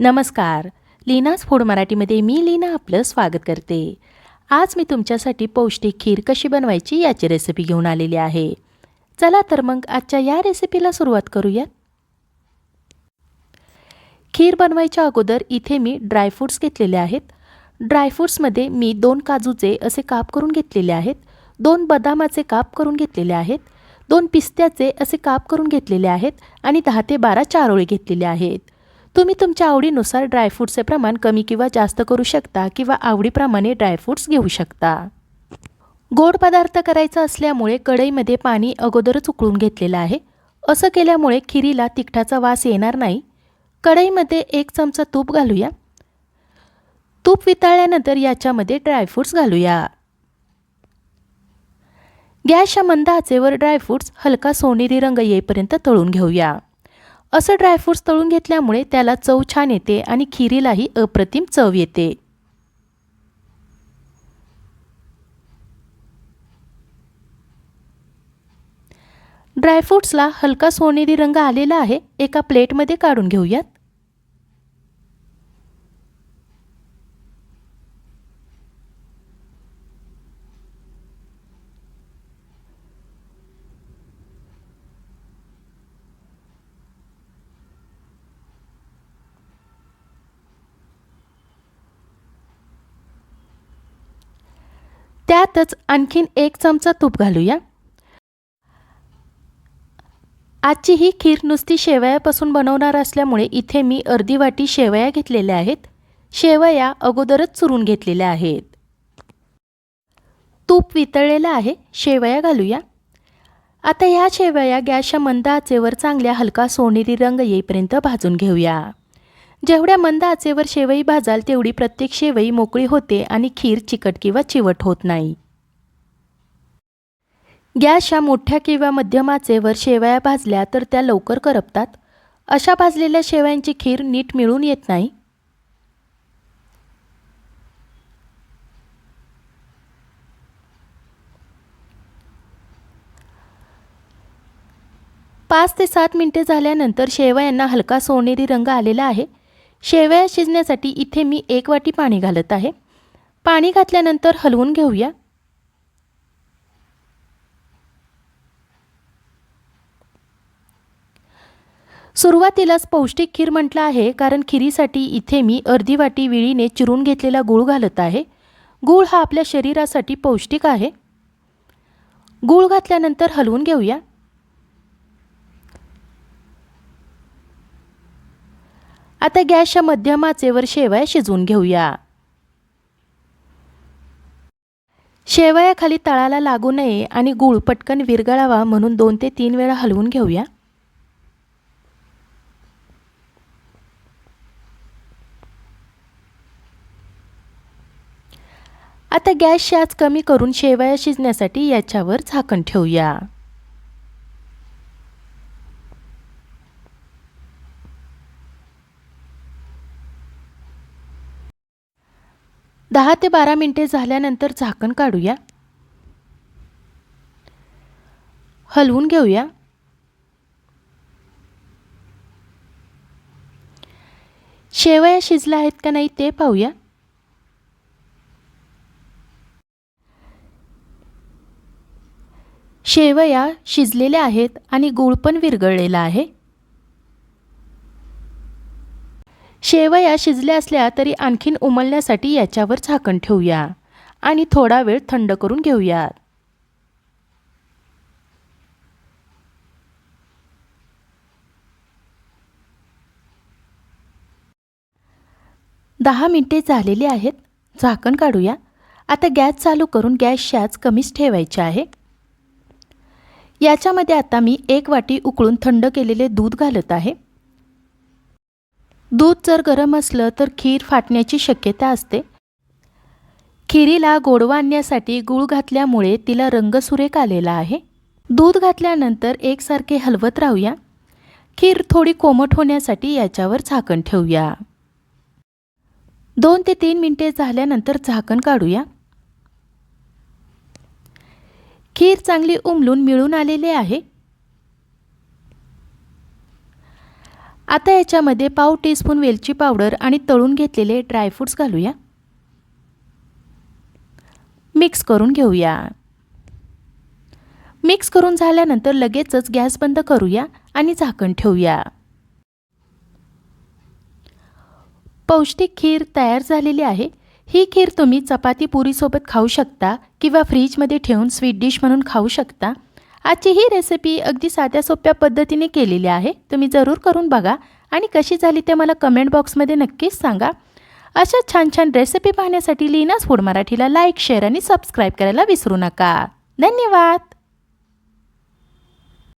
नमस्कार. लीनाज फूड मराठीमध्ये मी लीना आपलं स्वागत करते. आज मी तुमच्यासाठी पौष्टिक खीर कशी बनवायची याची रेसिपी घेऊन आलेली आहे. चला तर मग आजच्या या रेसिपीला सुरुवात करूया. खीर बनवायच्या अगोदर इथे मी ड्रायफ्रूट्स घेतलेले आहेत. ड्रायफ्रूट्समध्ये मी 2 काजूचे असे काप करून घेतलेले आहेत, 2 बदामाचे काप करून घेतलेले आहेत, 2 पिस्त्याचे असे काप करून घेतलेले आहेत आणि 10 ते 12 चारोळे घेतलेले आहेत. तुम्ही तुमच्या आवडीनुसार ड्रायफ्रूट्सचे प्रमाण कमी किंवा जास्त करू शकता किंवा आवडीप्रमाणे ड्रायफ्रूट्स घेऊ शकता. गोड पदार्थ करायचा असल्यामुळे कढईमध्ये पाणी अगोदरच उकळून घेतलेलं आहे. असं केल्यामुळे खिरीला तिखटाचा वास येणार नाही. कढईमध्ये 1 चमचा तूप घालूया. तूप वितळल्यानंतर याच्यामध्ये ड्रायफ्रूट्स घालूया. गॅसच्या मंद आचेवर ड्रायफ्रूट्स हलका सोनेरी रंग येईपर्यंत तळून घेऊया. असं ड्रायफ्रूट्स तळून घेतल्यामुळे त्याला चव छान येते आणि खिरीलाही अप्रतिम चव येते. ड्रायफ्रूट्सला हलका सोनेरी रंग आलेला आहे. एका प्लेटमध्ये काढून घेऊयात. त्यातच आणखीन 1 चमचा तूप घालूया. आजची ही खीर नुसती शेवयापासून बनवणार असल्यामुळे इथे मी अर्धी वाटी शेवया घेतलेल्या आहेत. शेवया अगोदरच चुरून घेतलेल्या आहेत. तूप वितळलेलं आहे. शेवया घालूया. आता ह्या शेवया गॅसच्या मंद आचेवर चांगल्या हलका सोनेरी रंग येईपर्यंत भाजून घेऊया. जेवढ्या मंद आचेवर शेवई भाजाल तेवढी प्रत्येक शेवई मोकळी होते आणि खीर चिकट किंवा चिवट होत नाही. गॅसच्या मोठ्या किंवा मध्यम आचेवर शेवया भाजल्या तर त्या लवकर करपतात. अशा भाजलेल्या शेवयांची खीर नीट मिळून येत नाही. पाच ते 7 मिनिटे झाल्यानंतर शेवयांना हलका सोनेरी रंग आलेला आहे. शेवया शिजण्यासाठी इथे मी 1 वाटी पाणी घालत आहे. पाणी घातल्यानंतर हलवून घेऊया. सुरुवातीलाच पौष्टिक खीर म्हटलं आहे कारण खिरीसाठी इथे मी अर्धी वाटी विळीने चिरून घेतलेला गूळ घालत आहे. गूळ हा आपल्या शरीरासाठी पौष्टिक आहे. गूळ घातल्यानंतर हलवून घेऊया. आता गॅसच्या मध्यम आचेवर शेवया शिजवून घेऊया. शेवया खाली तळाला लागू नये आणि गूळ पटकन विरघळावा म्हणून 2 ते 3 वेळा हलवून घेऊया. आता गॅसची आच कमी करून शेवया शिजण्यासाठी याच्यावर झाकण ठेवूया. दहा ते 12 मिनिटे झाल्यानंतर झाकण काढूया. हलवून घेऊया. शेवया शिजल्या आहेत का नाही ते पाहूया. शेवया शिजलेल्या आहेत आणि गूळ पण विरघळलेला आहे. शेवया शिजल्या असल्या तरी आणखीन उमलण्यासाठी याच्यावर झाकण ठेवूया आणि थोडा वेळ थंड करून घेऊया. दहा मिनिटे झालेली आहेत. झाकण काढूया. आता गॅस चालू करून गॅसची आच कमीच ठेवायची आहे. याच्यामध्ये आता मी 1 वाटी उकळून थंड केलेले दूध घालत आहे. दूध जर गरम असलं तर खीर फाटण्याची शक्यता असते. खिरीला गोडवा आणण्यासाठी गूळ घातल्यामुळे तिला रंग सुरेख आलेला आहे. दूध घातल्यानंतर एकसारखे हलवत राहूया. खीर थोडी कोमट होण्यासाठी याच्यावर झाकण ठेवूया. 2 ते 3 मिनिटे झाल्यानंतर झाकण काढूया. खीर चांगली उमलून मिळून आलेली आहे. आता याच्यामध्ये पाव टीस्पून वेलची पावडर आणि तळून घेतलेले ड्रायफ्रूट्स घालूया. मिक्स करून घेऊया. मिक्स करून झाल्यानंतर लगेचच गॅस बंद करूया आणि झाकण ठेवूया. पौष्टिक खीर तयार झालेली आहे. ही खीर तुम्ही चपाती पुरीसोबत खाऊ शकता किंवा फ्रीजमध्ये ठेवून स्वीट डिश म्हणून खाऊ शकता. आजची ही रेसिपी अगदी साध्या सोप्या पद्धतीने केलेली आहे. तुम्ही जरूर करून बघा आणि कशी झाली ते मला कमेंट बॉक्समध्ये नक्कीच सांगा. अशा छान छान रेसिपी पाहण्यासाठी लीनाज फूड मराठीला लाईक, शेअर आणि सबस्क्राईब करायला विसरू नका. धन्यवाद.